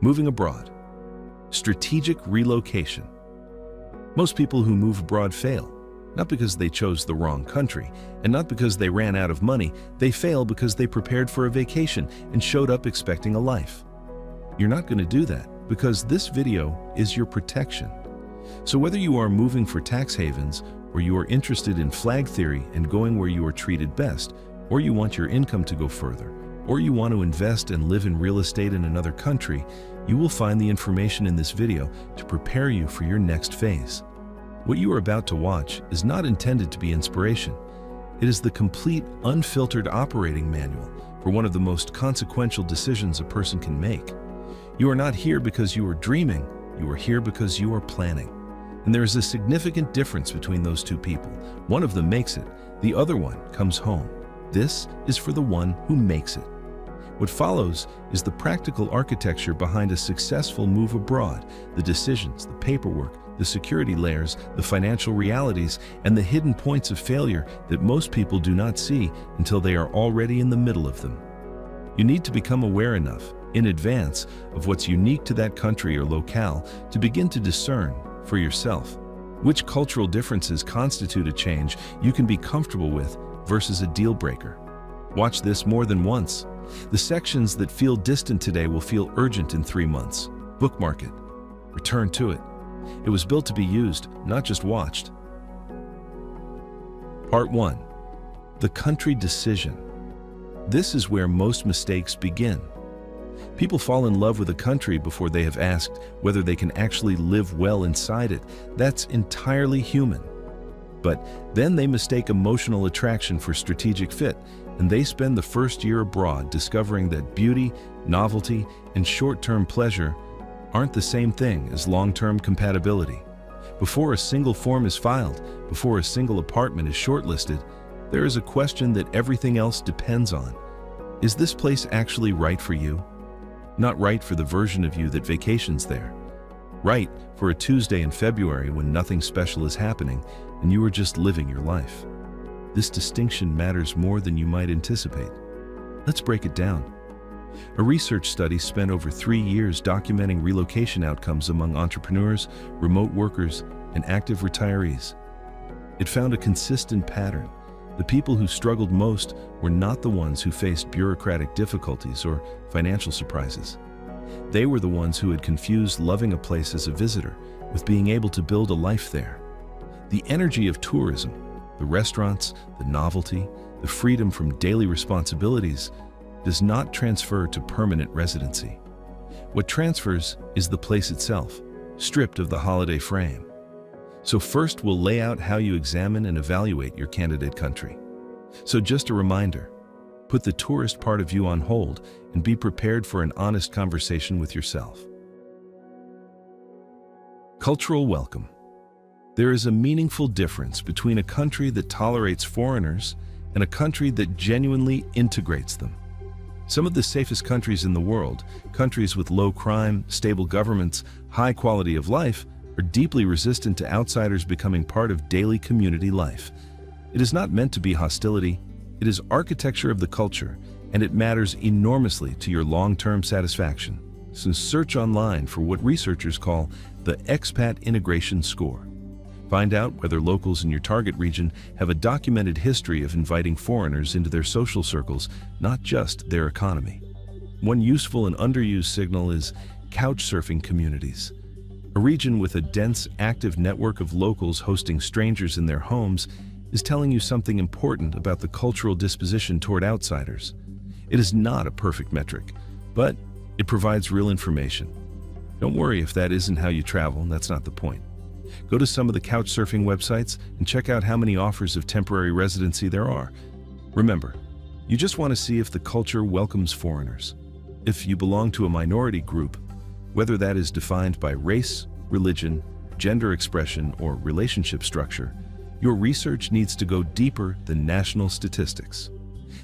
Moving abroad. Strategic relocation. Most people who move abroad fail, not because they chose the wrong country, and not because they ran out of money. They fail because they prepared for a vacation and showed up expecting a life. You're not going to do that because this video is your protection. So whether you are moving for tax havens, or you are interested in flag theory and going where you are treated best, or you want your income to go further, or you want to invest and live in real estate in another country, you will find the information in this video to prepare you for your next phase. What you are about to watch is not intended to be inspiration. It is the complete, unfiltered operating manual for one of the most consequential decisions a person can make. You are not here because you are dreaming, you are here because you are planning. And there is a significant difference between those two people. One of them makes it, the other one comes home. This is for the one who makes it. What follows is the practical architecture behind a successful move abroad, the decisions, the paperwork, the security layers, the financial realities, and the hidden points of failure that most people do not see until they are already in the middle of them. You need to become aware enough, in advance, of what's unique to that country or locale to begin to discern, for yourself, which cultural differences constitute a change you can be comfortable with versus a deal breaker. Watch this more than once. The sections that feel distant today will feel urgent in 3 months. Bookmark it. Return to it. It was built to be used, not just watched. Part 1. The country decision. This is where most mistakes begin. People fall in love with a country before they have asked whether they can actually live well inside it. That's entirely human. But then they mistake emotional attraction for strategic fit, and they spend the first year abroad discovering that beauty, novelty, and short-term pleasure aren't the same thing as long-term compatibility. Before a single form is filed, before a single apartment is shortlisted, there is a question that everything else depends on. Is this place actually right for you? Not right for the version of you that vacations there. Right for a Tuesday in February when nothing special is happening and you are just living your life. This distinction matters more than you might anticipate. Let's break it down. A research study spent over 3 years documenting relocation outcomes among entrepreneurs, remote workers, and active retirees. It found a consistent pattern. The people who struggled most were not the ones who faced bureaucratic difficulties or financial surprises. They were the ones who had confused loving a place as a visitor with being able to build a life there. The energy of tourism, the restaurants, the novelty, the freedom from daily responsibilities, does not transfer to permanent residency. What transfers is the place itself, stripped of the holiday frame. So first, we'll lay out how you examine and evaluate your candidate country. So just a reminder, put the tourist part of you on hold and be prepared for an honest conversation with yourself. Cultural welcome. There is a meaningful difference between a country that tolerates foreigners and a country that genuinely integrates them. Some of the safest countries in the world, countries with low crime, stable governments, high quality of life, are deeply resistant to outsiders becoming part of daily community life. It is not meant to be hostility, it is architecture of the culture, and it matters enormously to your long-term satisfaction. So search online for what researchers call the Expat Integration Score. Find out whether locals in your target region have a documented history of inviting foreigners into their social circles, not just their economy. One useful and underused signal is couchsurfing communities. A region with a dense, active network of locals hosting strangers in their homes is telling you something important about the cultural disposition toward outsiders. It is not a perfect metric, but it provides real information. Don't worry if that isn't how you travel, that's not the point. Go to some of the couchsurfing websites and check out how many offers of temporary residency there are. Remember, you just want to see if the culture welcomes foreigners. If you belong to a minority group, whether that is defined by race, religion, gender expression, or relationship structure, your research needs to go deeper than national statistics.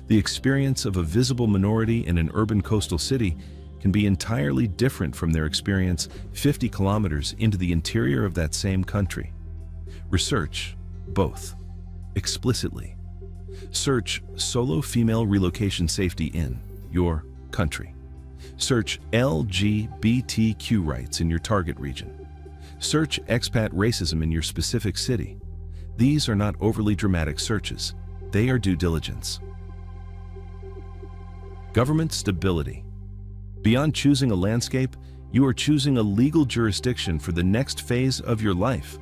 The experience of a visible minority in an urban coastal city can be entirely different from their experience 50 kilometers into the interior of that same country. Research both explicitly. Search solo female relocation safety in your country. Search LGBTQ rights in your target region. Search expat racism in your specific city. These are not overly dramatic searches. They are due diligence. Government stability. Beyond choosing a landscape, you are choosing a legal jurisdiction for the next phase of your life.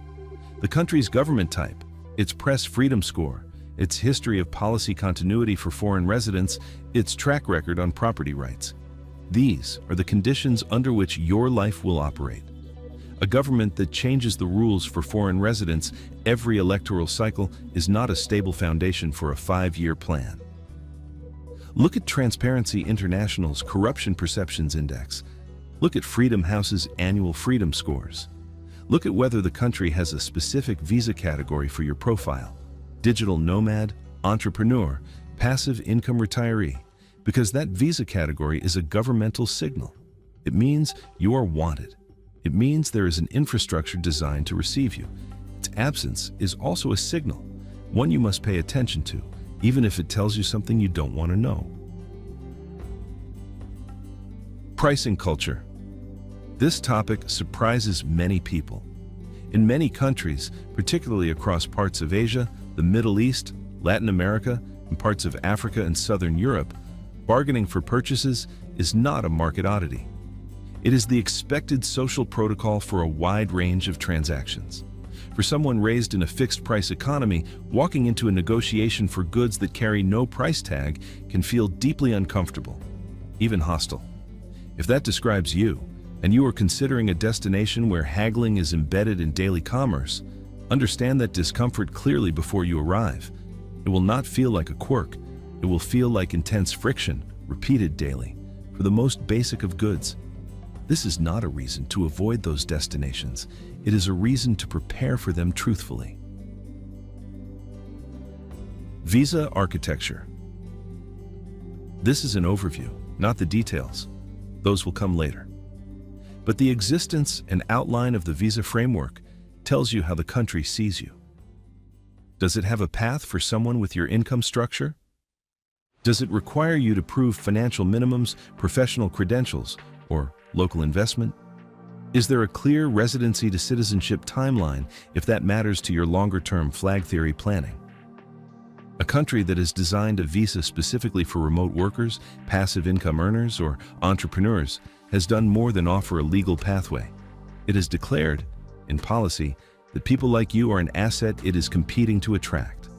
The country's government type, its press freedom score, its history of policy continuity for foreign residents, its track record on property rights. These are the conditions under which your life will operate. A government that changes the rules for foreign residents every electoral cycle is not a stable foundation for a 5-year plan. Look at Transparency International's Corruption Perceptions Index. Look at Freedom House's annual freedom scores. Look at whether the country has a specific visa category for your profile: digital nomad, entrepreneur, passive income retiree, because that visa category is a governmental signal. It means you are wanted. It means there is an infrastructure designed to receive you. Its absence is also a signal, one you must pay attention to, even if it tells you something you don't want to know. Pricing culture. This topic surprises many people. In many countries, particularly across parts of Asia, the Middle East, Latin America, and parts of Africa and Southern Europe, bargaining for purchases is not a market oddity. It is the expected social protocol for a wide range of transactions. For someone raised in a fixed-price economy, walking into a negotiation for goods that carry no price tag can feel deeply uncomfortable, even hostile. If that describes you, and you are considering a destination where haggling is embedded in daily commerce, understand that discomfort clearly before you arrive. It will not feel like a quirk. It will feel like intense friction, repeated daily, for the most basic of goods. This is not a reason to avoid those destinations. It is a reason to prepare for them truthfully. Visa architecture. This is an overview, not the details. Those will come later. But the existence and outline of the visa framework tells you how the country sees you. Does it have a path for someone with your income structure? Does it require you to prove financial minimums, professional credentials, or local investment? Is there a clear residency to citizenship timeline if that matters to your longer-term flag theory planning? A country that has designed a visa specifically for remote workers, passive income earners, or entrepreneurs has done more than offer a legal pathway. It has declared, in policy, that people like you are an asset it is competing to attract.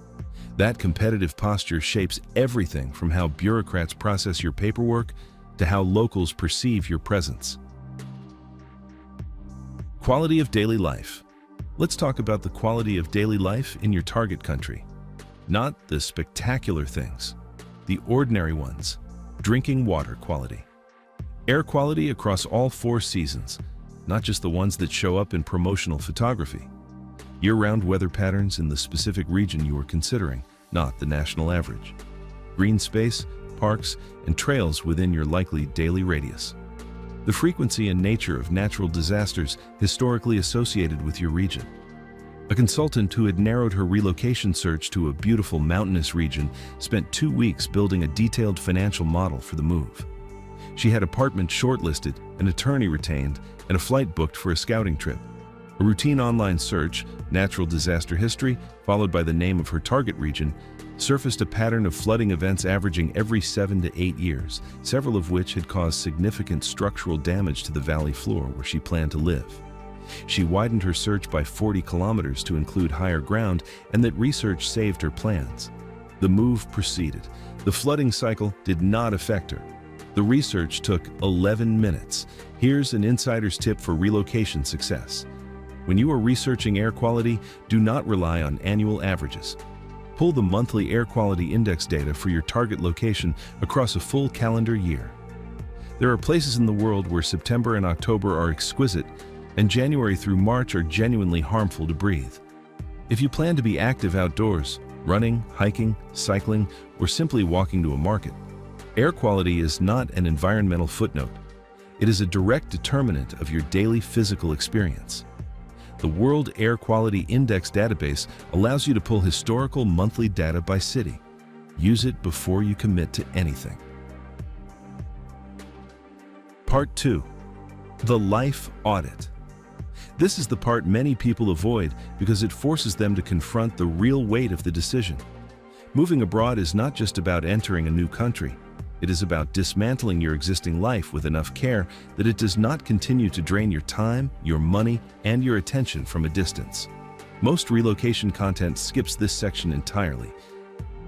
That competitive posture shapes everything from how bureaucrats process your paperwork to how locals perceive your presence. Quality of daily life. Let's talk about the quality of daily life in your target country. Not the spectacular things, the ordinary ones. Drinking water quality. Air quality across all 4 seasons, not just the ones that show up in promotional photography. Year-round weather patterns in the specific region you are considering, not the national average. Green space, parks, and trails within your likely daily radius. The frequency and nature of natural disasters historically associated with your region. A consultant who had narrowed her relocation search to a beautiful mountainous region spent 2 weeks building a detailed financial model for the move. She had apartments shortlisted, an attorney retained, and a flight booked for a scouting trip. A routine online search, natural disaster history, followed by the name of her target region, surfaced a pattern of flooding events averaging every 7 to 8 years, several of which had caused significant structural damage to the valley floor where she planned to live. She widened her search by 40 kilometers to include higher ground, and that research saved her plans. The move proceeded. The flooding cycle did not affect her. The research took 11 minutes. Here's an insider's tip for relocation success. When you are researching air quality, do not rely on annual averages. Pull the monthly air quality index data for your target location across a full calendar year. There are places in the world where September and October are exquisite, and January through March are genuinely harmful to breathe. If you plan to be active outdoors, running, hiking, cycling, or simply walking to a market, air quality is not an environmental footnote. It is a direct determinant of your daily physical experience. The World Air Quality Index database allows you to pull historical monthly data by city. Use it before you commit to anything. Part 2. The Life Audit. This is the part many people avoid because it forces them to confront the real weight of the decision. Moving abroad is not just about entering a new country. It is about dismantling your existing life with enough care that it does not continue to drain your time, your money, and your attention from a distance. Most relocation content skips this section entirely.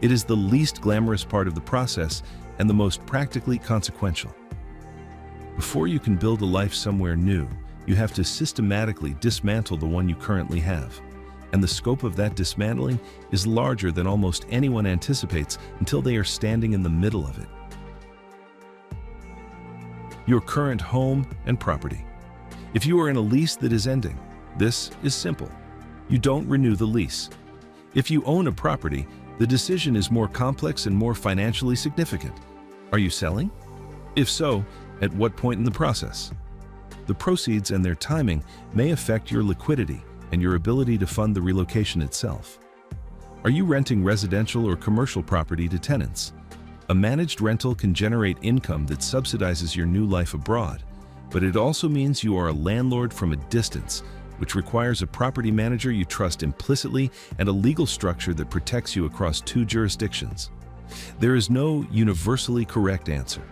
It is the least glamorous part of the process and the most practically consequential. Before you can build a life somewhere new, you have to systematically dismantle the one you currently have. And the scope of that dismantling is larger than almost anyone anticipates until they are standing in the middle of it. Your current home and property. If you are in a lease that is ending, this is simple. You don't renew the lease. If you own a property, the decision is more complex and more financially significant. Are you selling? If so, at what point in the process? The proceeds and their timing may affect your liquidity and your ability to fund the relocation itself. Are you renting residential or commercial property to tenants? A managed rental can generate income that subsidizes your new life abroad, but it also means you are a landlord from a distance, which requires a property manager you trust implicitly and a legal structure that protects you across 2 jurisdictions. There is no universally correct answer.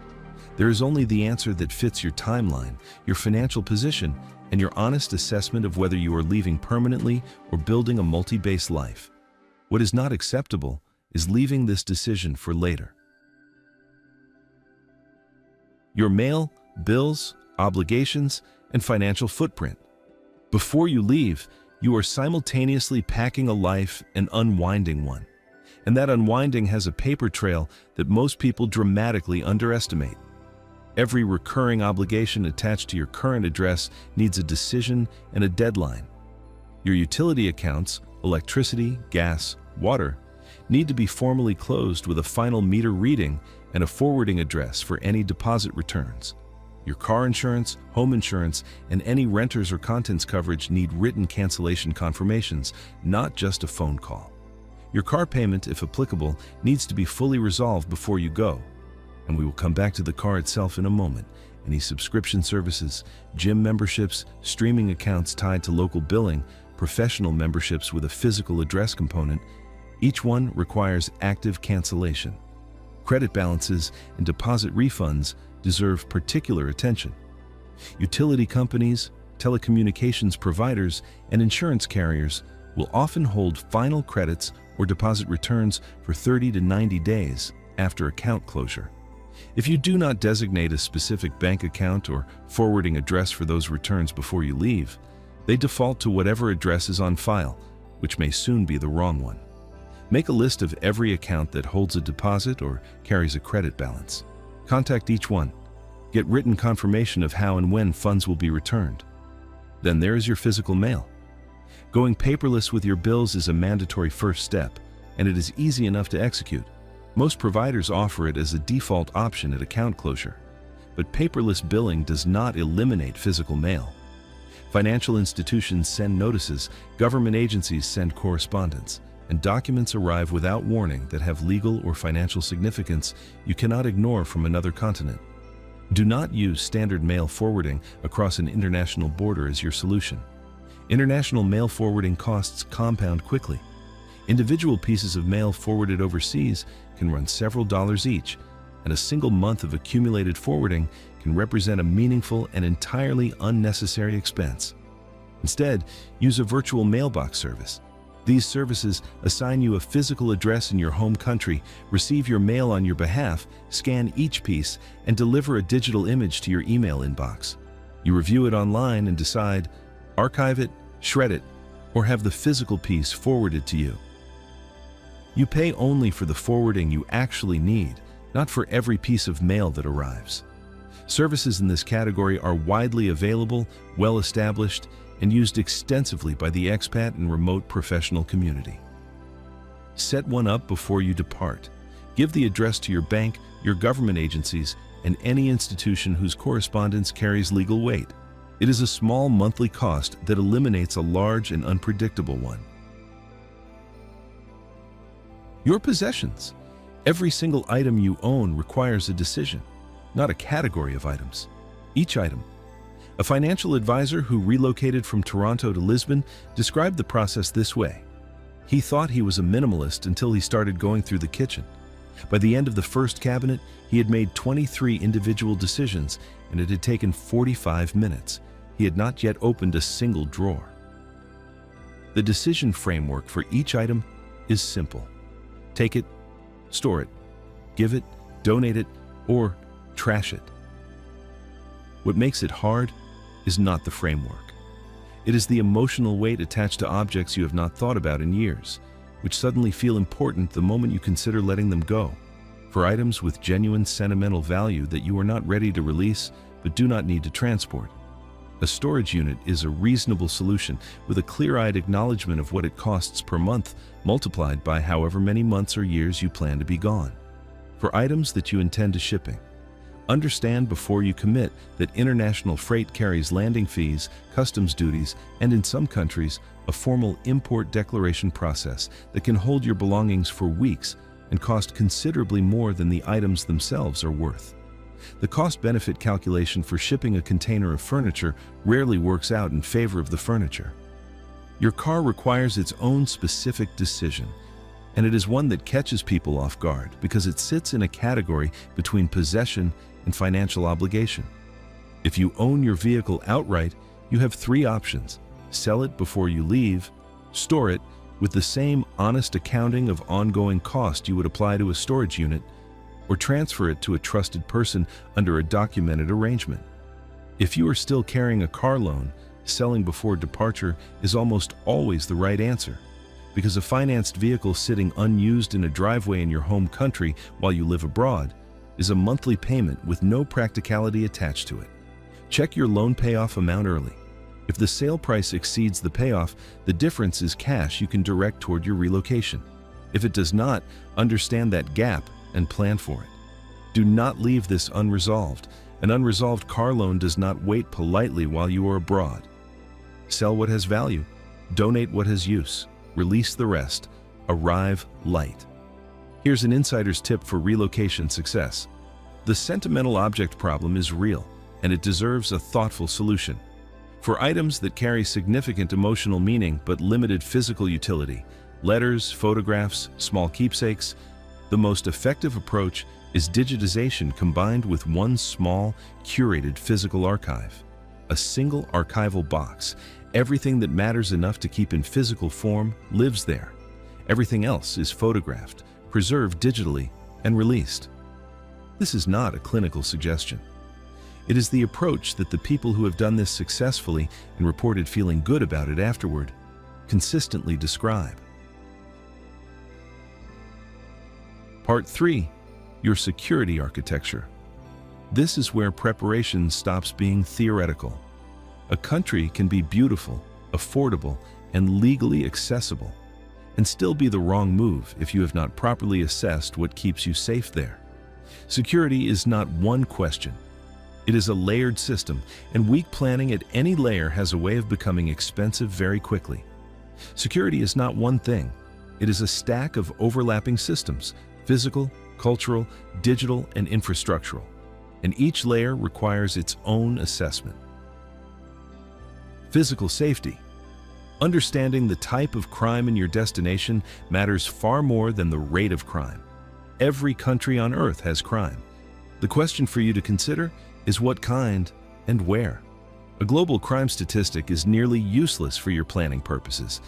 There is only the answer that fits your timeline, your financial position, and your honest assessment of whether you are leaving permanently or building a multi-base life. What is not acceptable is leaving this decision for later. Your mail, bills, obligations, and financial footprint. Before you leave, you are simultaneously packing a life and unwinding one. And that unwinding has a paper trail that most people dramatically underestimate. Every recurring obligation attached to your current address needs a decision and a deadline. Your utility accounts, electricity, gas, water, need to be formally closed with a final meter reading and a forwarding address for any deposit returns. Your car insurance, home insurance, and any renters or contents coverage need written cancellation confirmations, not just a phone call. Your car payment, if applicable, needs to be fully resolved before you go. And we will come back to the car itself in a moment. Any subscription services, gym memberships, streaming accounts tied to local billing, professional memberships with a physical address component, each one requires active cancellation. Credit balances and deposit refunds deserve particular attention. Utility companies, telecommunications providers, and insurance carriers will often hold final credits or deposit returns for 30 to 90 days after account closure. If you do not designate a specific bank account or forwarding address for those returns before you leave, they default to whatever address is on file, which may soon be the wrong one. Make a list of every account that holds a deposit or carries a credit balance. Contact each one. Get written confirmation of how and when funds will be returned. Then there is your physical mail. Going paperless with your bills is a mandatory first step, and it is easy enough to execute. Most providers offer it as a default option at account closure, but paperless billing does not eliminate physical mail. Financial institutions send notices, government agencies send correspondence, and documents arrive without warning that have legal or financial significance you cannot ignore from another continent. Do not use standard mail forwarding across an international border as your solution. International mail forwarding costs compound quickly. Individual pieces of mail forwarded overseas can run several dollars each, and a single month of accumulated forwarding can represent a meaningful and entirely unnecessary expense. Instead, use a virtual mailbox service. These services assign you a physical address in your home country, receive your mail on your behalf, scan each piece, and deliver a digital image to your email inbox. You review it online and decide, archive it, shred it, or have the physical piece forwarded to you. You pay only for the forwarding you actually need, not for every piece of mail that arrives. Services in this category are widely available, well-established, and used extensively by the expat and remote professional community. Set one up before you depart. Give the address to your bank, your government agencies, and any institution whose correspondence carries legal weight. It is a small monthly cost that eliminates a large and unpredictable one. Your possessions. Every single item you own requires a decision, not a category of items. each item. A financial advisor who relocated from Toronto to Lisbon described the process this way. He thought he was a minimalist until he started going through the kitchen. By the end of the first cabinet, he had made 23 individual decisions, and it had taken 45 minutes. He had not yet opened a single drawer. The decision framework for each item is simple. Take it, store it, give it, donate it, or trash it. What makes it hard is not the framework. It is the emotional weight attached to objects you have not thought about in years, which suddenly feel important the moment you consider letting them go. For items with genuine sentimental value that you are not ready to release but do not need to transport, a storage unit is a reasonable solution with a clear-eyed acknowledgement of what it costs per month multiplied by however many months or years you plan to be gone. For items that you intend to shipping, understand before you commit that international freight carries landing fees, customs duties, and in some countries, a formal import declaration process that can hold your belongings for weeks and cost considerably more than the items themselves are worth. The cost-benefit calculation for shipping a container of furniture rarely works out in favor of the furniture. Your car requires its own specific decision, and it is one that catches people off guard because it sits in a category between possession and financial obligation. If you own your vehicle outright, you have three options: sell it before you leave, store it with the same honest accounting of ongoing cost you would apply to a storage unit, or transfer it to a trusted person under a documented arrangement. If you are still carrying a car loan, selling before departure is almost always the right answer, because a financed vehicle sitting unused in a driveway in your home country while you live abroad is a monthly payment with no practicality attached to it. Check your loan payoff amount early. If the sale price exceeds the payoff, the difference is cash you can direct toward your relocation. If it does not, understand that gap and plan for it. Do not leave this unresolved. An unresolved car loan does not wait politely while you are abroad. Sell what has value, donate what has use, release the rest, arrive light. Here's an insider's tip for relocation success. The sentimental object problem is real, and it deserves a thoughtful solution. For items that carry significant emotional meaning but limited physical utility, letters, photographs, small keepsakes, the most effective approach is digitization combined with one small, curated physical archive. A single archival box. Everything that matters enough to keep in physical form lives there. Everything else is photographed, preserved digitally, and released. This is not a clinical suggestion. It is the approach that the people who have done this successfully and reported feeling good about it afterward consistently describe. Part 3. Your security architecture. This is where preparation stops being theoretical. A country can be beautiful, affordable, and legally accessible, and still be the wrong move if you have not properly assessed what keeps you safe there. Security is not one question. It is a layered system, and weak planning at any layer has a way of becoming expensive very quickly. Security is not one thing. It is a stack of overlapping systems: physical, cultural, digital, and infrastructural. And each layer requires its own assessment. Physical safety. Understanding the type of crime in your destination matters far more than the rate of crime. Every country on earth has crime. The question for you to consider is what kind and where. A global crime statistic is nearly useless for your planning purposes.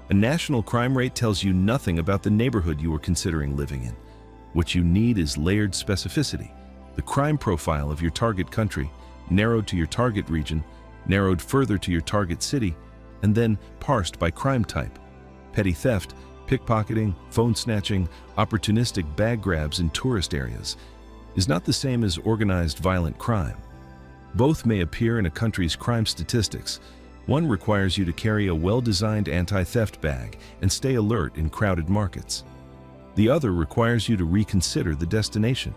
A national crime rate tells you nothing about the neighborhood you are considering living in. What you need is layered specificity, the crime profile of your target country, narrowed to your target region, narrowed further to your target city, and then parsed by crime type. Petty theft, pickpocketing, phone snatching, opportunistic bag grabs in tourist areas is not the same as organized violent crime. Both may appear in a country's crime statistics. One requires you to carry a well-designed anti-theft bag and stay alert in crowded markets. The other requires you to reconsider the destination.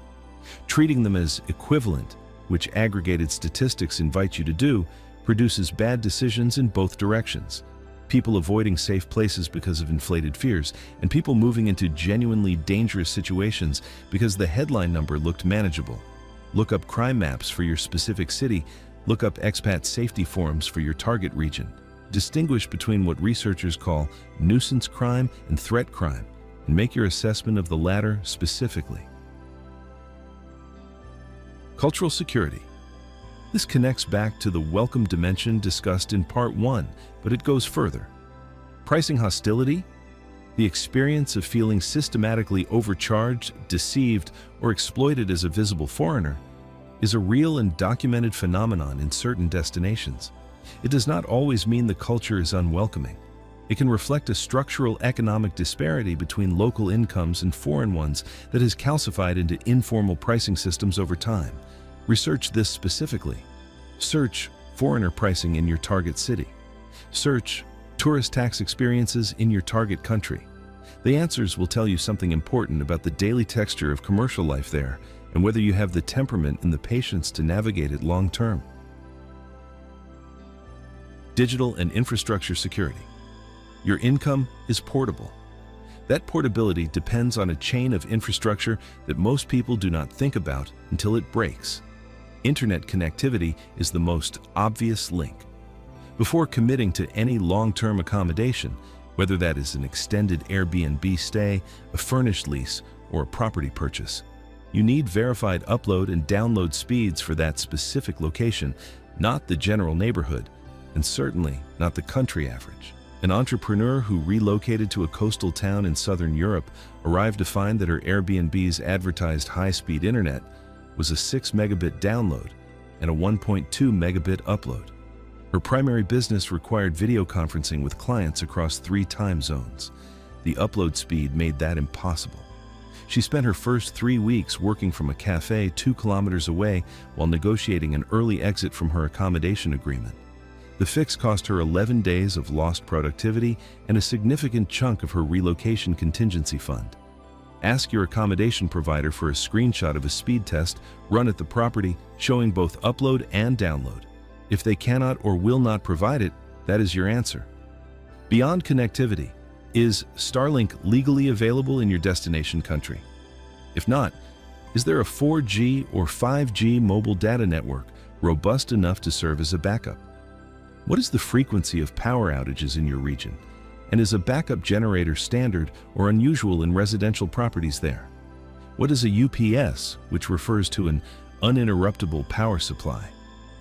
Treating them as equivalent, which aggregated statistics invite you to do, produces bad decisions in both directions. People avoiding safe places because of inflated fears, and people moving into genuinely dangerous situations because the headline number looked manageable. Look up crime maps for your specific city. Look up expat safety forums for your target region. Distinguish between what researchers call nuisance crime and threat crime, and make your assessment of the latter specifically. Cultural security. This connects back to the welcome dimension discussed in Part 1, but it goes further. Pricing hostility? The experience of feeling systematically overcharged, deceived, or exploited as a visible foreigner is a real and documented phenomenon in certain destinations. It does not always mean the culture is unwelcoming. It can reflect a structural economic disparity between local incomes and foreign ones that has calcified into informal pricing systems over time. Research this specifically. Search foreigner pricing in your target city. Search tourist tax experiences in your target country. The answers will tell you something important about the daily texture of commercial life there and whether you have the temperament and the patience to navigate it long term. Digital and infrastructure security. Your income is portable. That portability depends on a chain of infrastructure that most people do not think about until it breaks. Internet connectivity is the most obvious link. Before committing to any long-term accommodation, whether that is an extended Airbnb stay, a furnished lease, or a property purchase, you need verified upload and download speeds for that specific location, not the general neighborhood, and certainly not the country average. An entrepreneur who relocated to a coastal town in southern Europe arrived to find that her Airbnb's advertised high-speed internet was a 6 megabit download and a 1.2 megabit upload. Her primary business required video conferencing with clients across 3 time zones. The upload speed made that impossible. She spent her first 3 weeks working from a cafe 2 kilometers away while negotiating an early exit from her accommodation agreement. The fix cost her 11 days of lost productivity and a significant chunk of her relocation contingency fund. Ask your accommodation provider for a screenshot of a speed test run at the property showing both upload and download. If they cannot or will not provide it, that is your answer. Beyond connectivity, is Starlink legally available in your destination country? If not, is there a 4G or 5G mobile data network robust enough to serve as a backup? What is the frequency of power outages in your region? And is a backup generator standard or unusual in residential properties there? What is a UPS, which refers to an uninterruptible power supply,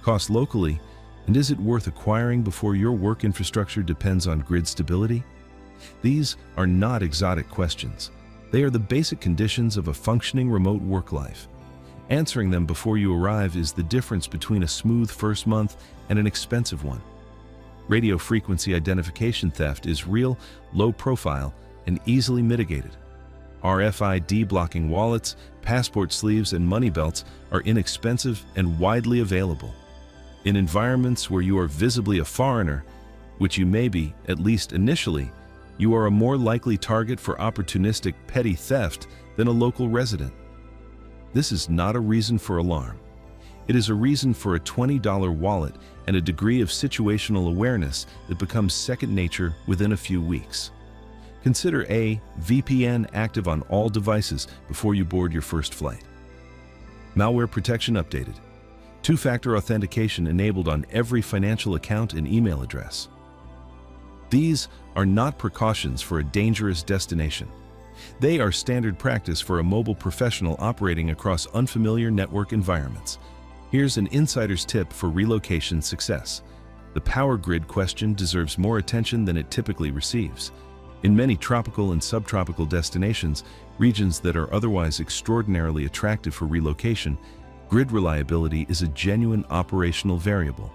cost locally, and is it worth acquiring before your work infrastructure depends on grid stability? These are not exotic questions. They are the basic conditions of a functioning remote work life. Answering them before you arrive is the difference between a smooth first month and an expensive one. Radio frequency identification theft is real, low profile, and easily mitigated. RFID blocking wallets, passport sleeves, and money belts are inexpensive and widely available. In environments where you are visibly a foreigner, which you may be, at least initially, you are a more likely target for opportunistic petty theft than a local resident. This is not a reason for alarm. It is a reason for a $20 wallet and a degree of situational awareness that becomes second nature within a few weeks. Consider a VPN active on all devices before you board your first flight. Malware protection updated. 2-factor authentication enabled on every financial account and email address. These are not precautions for a dangerous destination. They are standard practice for a mobile professional operating across unfamiliar network environments. Here's an insider's tip for relocation success. The power grid question deserves more attention than it typically receives. In many tropical and subtropical destinations, regions that are otherwise extraordinarily attractive for relocation, grid reliability is a genuine operational variable.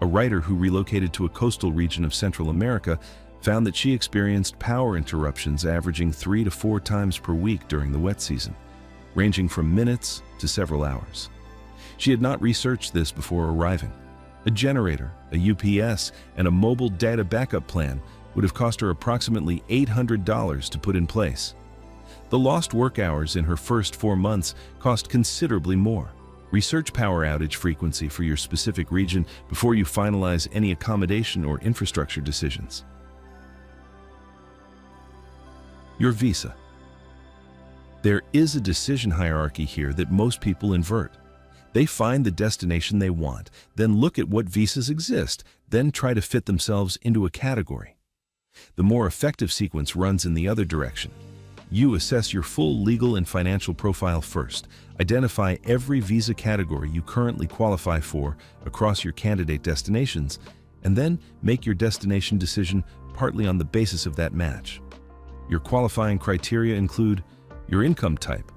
A writer who relocated to a coastal region of Central America found that she experienced power interruptions averaging 3 to 4 times per week during the wet season, ranging from minutes to several hours. She had not researched this before arriving. A generator, a UPS, and a mobile data backup plan would have cost her approximately $800 to put in place. The lost work hours in her first 4 months cost considerably more. Research power outage frequency for your specific region before you finalize any accommodation or infrastructure decisions. Your visa. There is a decision hierarchy here that most people invert. They find the destination they want, then look at what visas exist, then try to fit themselves into a category. The more effective sequence runs in the other direction. You assess your full legal and financial profile first, identify every visa category you currently qualify for across your candidate destinations, and then make your destination decision partly on the basis of that match. Your qualifying criteria include your income type,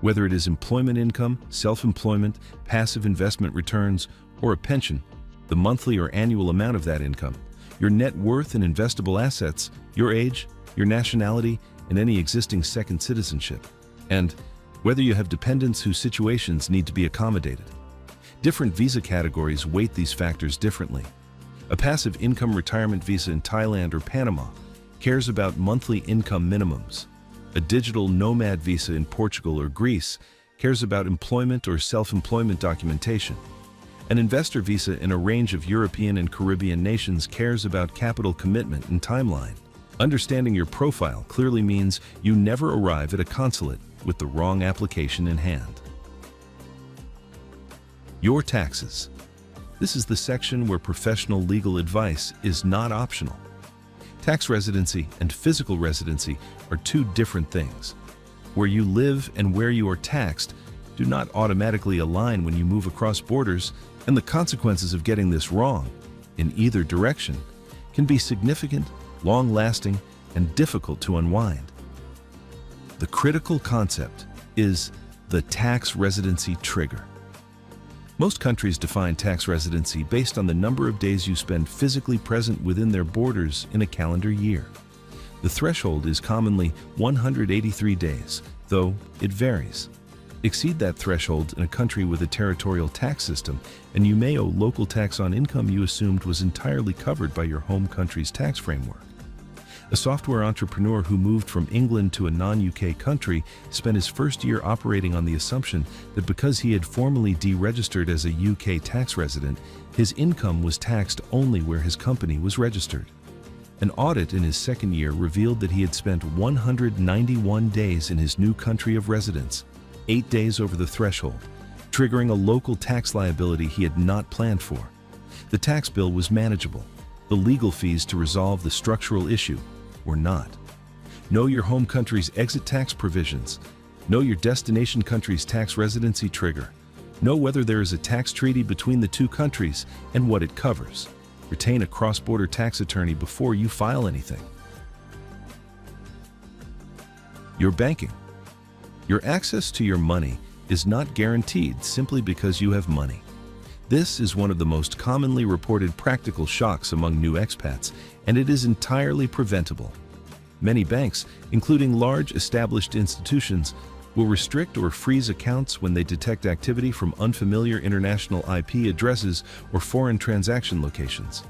whether it is employment income, self-employment, passive investment returns, or a pension, the monthly or annual amount of that income, your net worth and investable assets, your age, your nationality, and any existing second citizenship, and whether you have dependents whose situations need to be accommodated. Different visa categories weight these factors differently. A passive income retirement visa in Thailand or Panama cares about monthly income minimums. A digital nomad visa in Portugal or Greece cares about employment or self-employment documentation. An investor visa in a range of European and Caribbean nations cares about capital commitment and timeline. Understanding your profile clearly means you never arrive at a consulate with the wrong application in hand. Your taxes. This is the section where professional legal advice is not optional. Tax residency and physical residency are two different things. Where you live and where you are taxed do not automatically align when you move across borders, and the consequences of getting this wrong, in either direction, can be significant, long-lasting, and difficult to unwind. The critical concept is the tax residency trigger. Most countries define tax residency based on the number of days you spend physically present within their borders in a calendar year. The threshold is commonly 183 days, though it varies. Exceed that threshold in a country with a territorial tax system, and you may owe local tax on income you assumed was entirely covered by your home country's tax framework. A software entrepreneur who moved from England to a non-UK country spent his first year operating on the assumption that because he had formally deregistered as a UK tax resident, his income was taxed only where his company was registered. An audit in his second year revealed that he had spent 191 days in his new country of residence, 8 days over the threshold, triggering a local tax liability he had not planned for. The tax bill was manageable. The legal fees to resolve the structural issue were not. Know your home country's exit tax provisions. Know your destination country's tax residency trigger. Know whether there is a tax treaty between the two countries and what it covers. Retain a cross-border tax attorney before you file anything. Your banking. Your access to your money is not guaranteed simply because you have money. This is one of the most commonly reported practical shocks among new expats, and it is entirely preventable. Many banks, including large established institutions, will restrict or freeze accounts when they detect activity from unfamiliar international IP addresses or foreign transaction locations.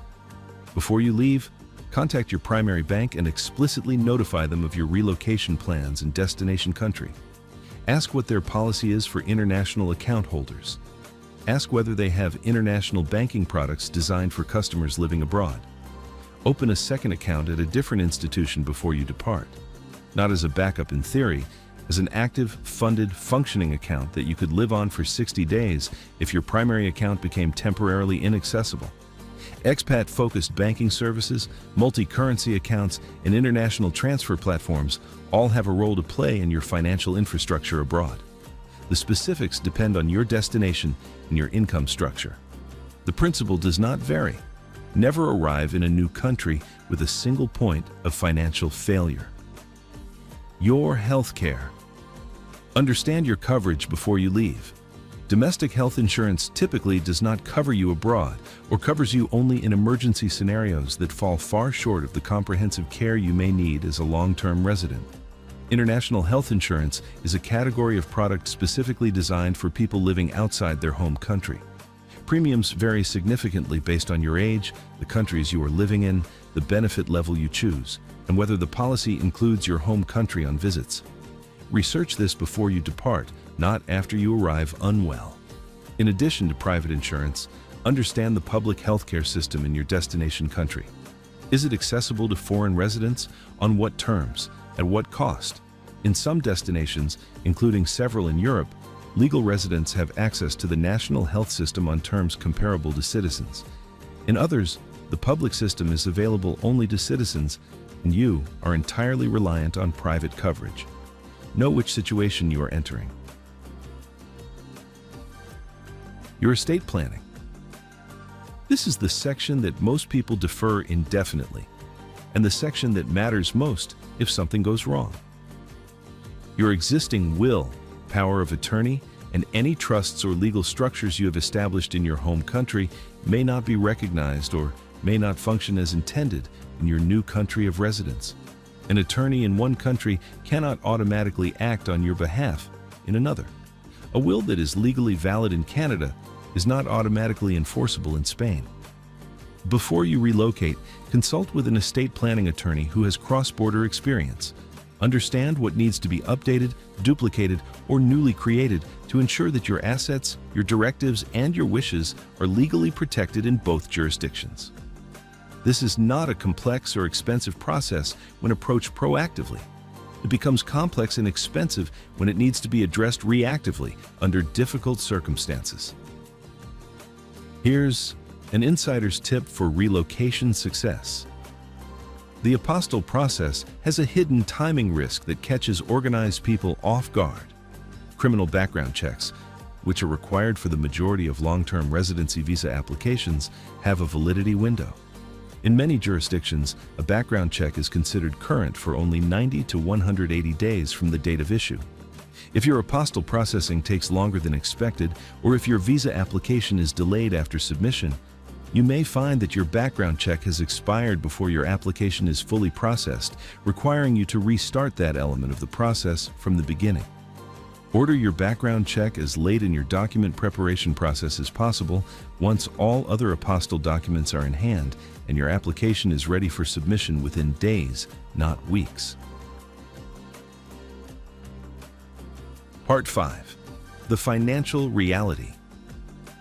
Before you leave, contact your primary bank and explicitly notify them of your relocation plans and destination country. Ask what their policy is for international account holders. Ask whether they have international banking products designed for customers living abroad. Open a second account at a different institution before you depart. Not as a backup in theory, as an active, funded, functioning account that you could live on for 60 days if your primary account became temporarily inaccessible. Expat-focused banking services, multi-currency accounts, and international transfer platforms all have a role to play in your financial infrastructure abroad. The specifics depend on your destination and your income structure. The principle does not vary. Never arrive in a new country with a single point of financial failure. Your healthcare. Understand your coverage before you leave. Domestic health insurance typically does not cover you abroad or covers you only in emergency scenarios that fall far short of the comprehensive care you may need as a long-term resident. International health insurance is a category of product specifically designed for people living outside their home country. Premiums vary significantly based on your age, the countries you are living in, the benefit level you choose, and whether the policy includes your home country on visits. Research this before you depart, not after you arrive unwell. In addition to private insurance, understand the public healthcare system in your destination country. Is it accessible to foreign residents? On what terms? At what cost? In some destinations, including several in Europe, legal residents have access to the national health system on terms comparable to citizens. In others, the public system is available only to citizens, and you are entirely reliant on private coverage. Know which situation you are entering. Your estate planning. This is the section that most people defer indefinitely, and the section that matters most if something goes wrong. Your existing will, power of attorney, and any trusts or legal structures you have established in your home country may not be recognized or may not function as intended in your new country of residence. An attorney in one country cannot automatically act on your behalf in another. A will that is legally valid in Canada is not automatically enforceable in Spain. Before you relocate, consult with an estate planning attorney who has cross-border experience. Understand what needs to be updated, duplicated, or newly created to ensure that your assets, your directives, and your wishes are legally protected in both jurisdictions. This is not a complex or expensive process when approached proactively. It becomes complex and expensive when it needs to be addressed reactively under difficult circumstances. Here's an insider's tip for relocation success. The apostille process has a hidden timing risk that catches organized people off guard. Criminal background checks, which are required for the majority of long-term residency visa applications, have a validity window. In many jurisdictions, a background check is considered current for only 90 to 180 days from the date of issue. If your apostille processing takes longer than expected, or if your visa application is delayed after submission, you may find that your background check has expired before your application is fully processed, requiring you to restart that element of the process from the beginning. Order your background check as late in your document preparation process as possible once all other apostille documents are in hand and your application is ready for submission within days, not weeks. Part 5. The financial reality.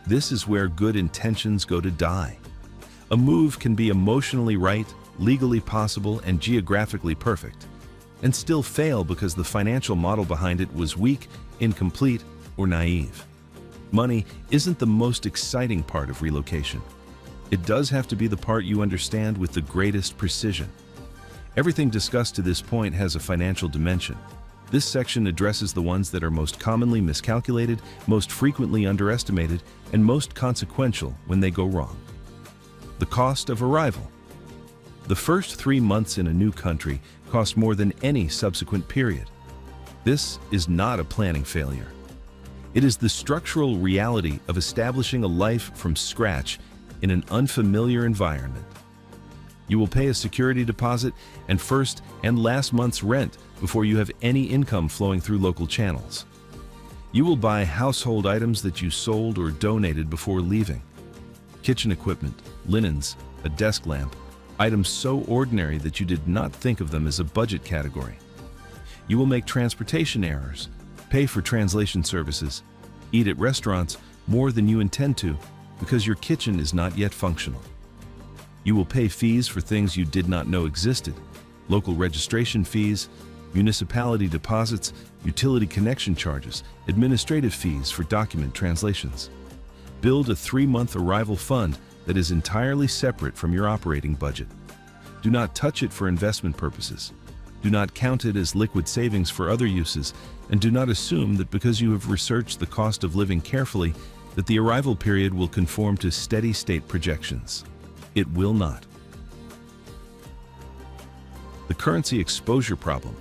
This is where good intentions go to die. A move can be emotionally right, legally possible, and geographically perfect, and still fail because the financial model behind it was weak, incomplete, or naive. Money isn't the most exciting part of relocation. It does have to be the part you understand with the greatest precision. Everything discussed to this point has a financial dimension. This section addresses the ones that are most commonly miscalculated, most frequently underestimated, and most consequential when they go wrong. The cost of arrival. The first 3 months in a new country cost more than any subsequent period. This is not a planning failure. It is the structural reality of establishing a life from scratch in an unfamiliar environment. You will pay a security deposit and first and last month's rent before you have any income flowing through local channels. You will buy household items that you sold or donated before leaving. Kitchen equipment, linens, a desk lamp, items so ordinary that you did not think of them as a budget category. You will make transportation errors, pay for translation services, eat at restaurants more than you intend to because your kitchen is not yet functional. You will pay fees for things you did not know existed, local registration fees, municipality deposits, utility connection charges, administrative fees for document translations. Build a 3-month arrival fund that is entirely separate from your operating budget. Do not touch it for investment purposes. Do not count it as liquid savings for other uses, and do not assume that because you have researched the cost of living carefully, that the arrival period will conform to steady-state projections. It will not. The currency exposure problem.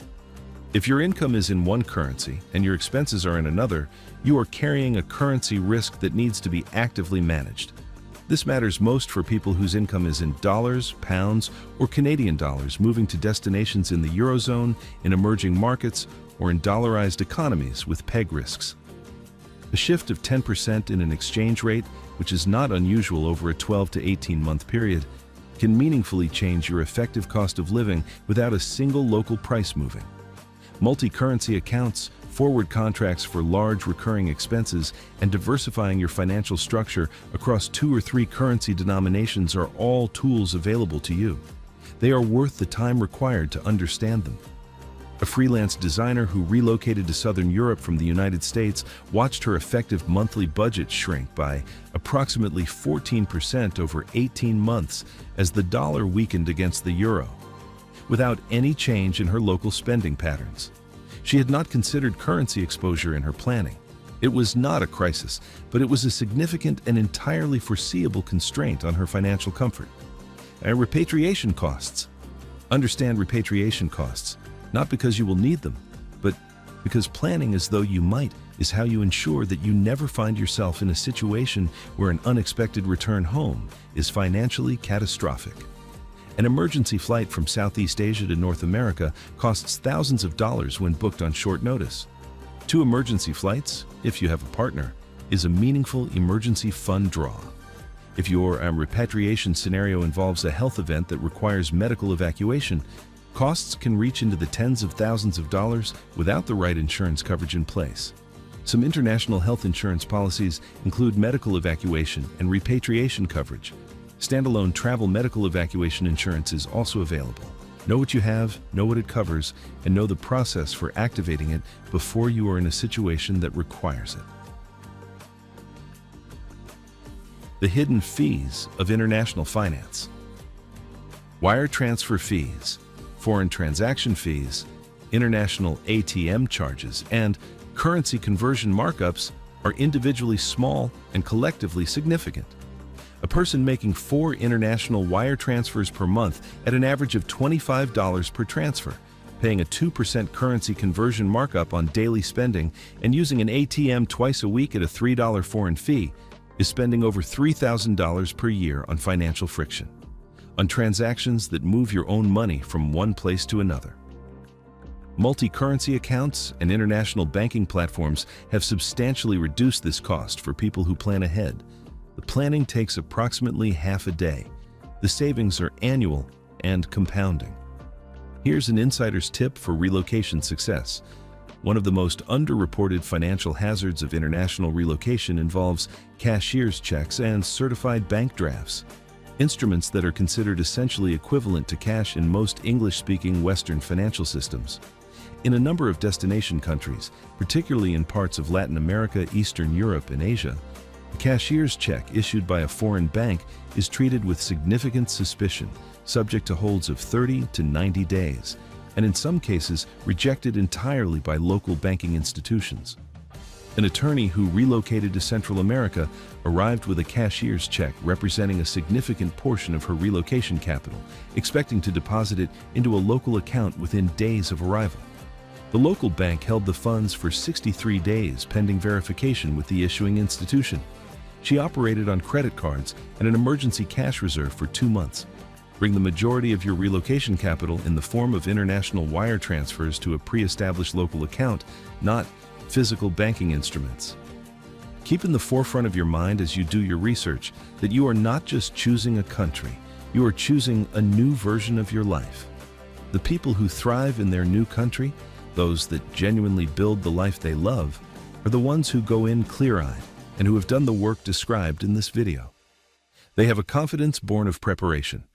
If your income is in one currency and your expenses are in another, you are carrying a currency risk that needs to be actively managed. This matters most for people whose income is in dollars, pounds, or Canadian dollars moving to destinations in the Eurozone, in emerging markets, or in dollarized economies with peg risks. A shift of 10% in an exchange rate, which is not unusual over a 12 to 18-month period, can meaningfully change your effective cost of living without a single local price moving. Multi-currency accounts, forward contracts for large recurring expenses, and diversifying your financial structure across 2 or 3 currency denominations are all tools available to you. They are worth the time required to understand them. A freelance designer who relocated to Southern Europe from the United States watched her effective monthly budget shrink by approximately 14% over 18 months as the dollar weakened against the euro, without any change in her local spending patterns. She had not considered currency exposure in her planning. It was not a crisis, but it was a significant and entirely foreseeable constraint on her financial comfort. Repatriation costs. Understand repatriation costs, not because you will need them, but because planning as though you might is how you ensure that you never find yourself in a situation where an unexpected return home is financially catastrophic. An emergency flight from Southeast Asia to North America costs thousands of dollars when booked on short notice. 2 emergency flights, if you have a partner, is a meaningful emergency fund draw. If your repatriation scenario involves a health event that requires medical evacuation, costs can reach into the tens of thousands of dollars without the right insurance coverage in place. Some international health insurance policies include medical evacuation and repatriation coverage. Standalone travel medical evacuation insurance is also available. Know what you have, know what it covers, and know the process for activating it before you are in a situation that requires it. The hidden fees of international finance. Wire transfer fees, foreign transaction fees, international ATM charges, and currency conversion markups are individually small and collectively significant. A person making 4 international wire transfers per month at an average of $25 per transfer, paying a 2% currency conversion markup on daily spending, and using an ATM twice a week at a $3 foreign fee, is spending over $3,000 per year on financial friction, on transactions that move your own money from one place to another. Multi-currency accounts and international banking platforms have substantially reduced this cost for people who plan ahead. The planning takes approximately half a day. The savings are annual and compounding. Here's an insider's tip for relocation success. One of the most underreported financial hazards of international relocation involves cashier's checks and certified bank drafts, instruments that are considered essentially equivalent to cash in most English-speaking Western financial systems. In a number of destination countries, particularly in parts of Latin America, Eastern Europe, and Asia, a cashier's check issued by a foreign bank is treated with significant suspicion, subject to holds of 30 to 90 days, and in some cases rejected entirely by local banking institutions. An attorney who relocated to Central America arrived with a cashier's check representing a significant portion of her relocation capital, expecting to deposit it into a local account within days of arrival. The local bank held the funds for 63 days pending verification with the issuing institution. She operated on credit cards and an emergency cash reserve for 2 months. Bring the majority of your relocation capital in the form of international wire transfers to a pre-established local account, not physical banking instruments. Keep in the forefront of your mind as you do your research that you are not just choosing a country, you are choosing a new version of your life. The people who thrive in their new country, those that genuinely build the life they love, are the ones who go in clear-eyed and who have done the work described in this video. They have a confidence born of preparation.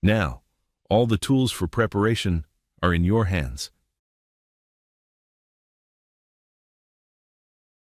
Now, all the tools for preparation are in your hands.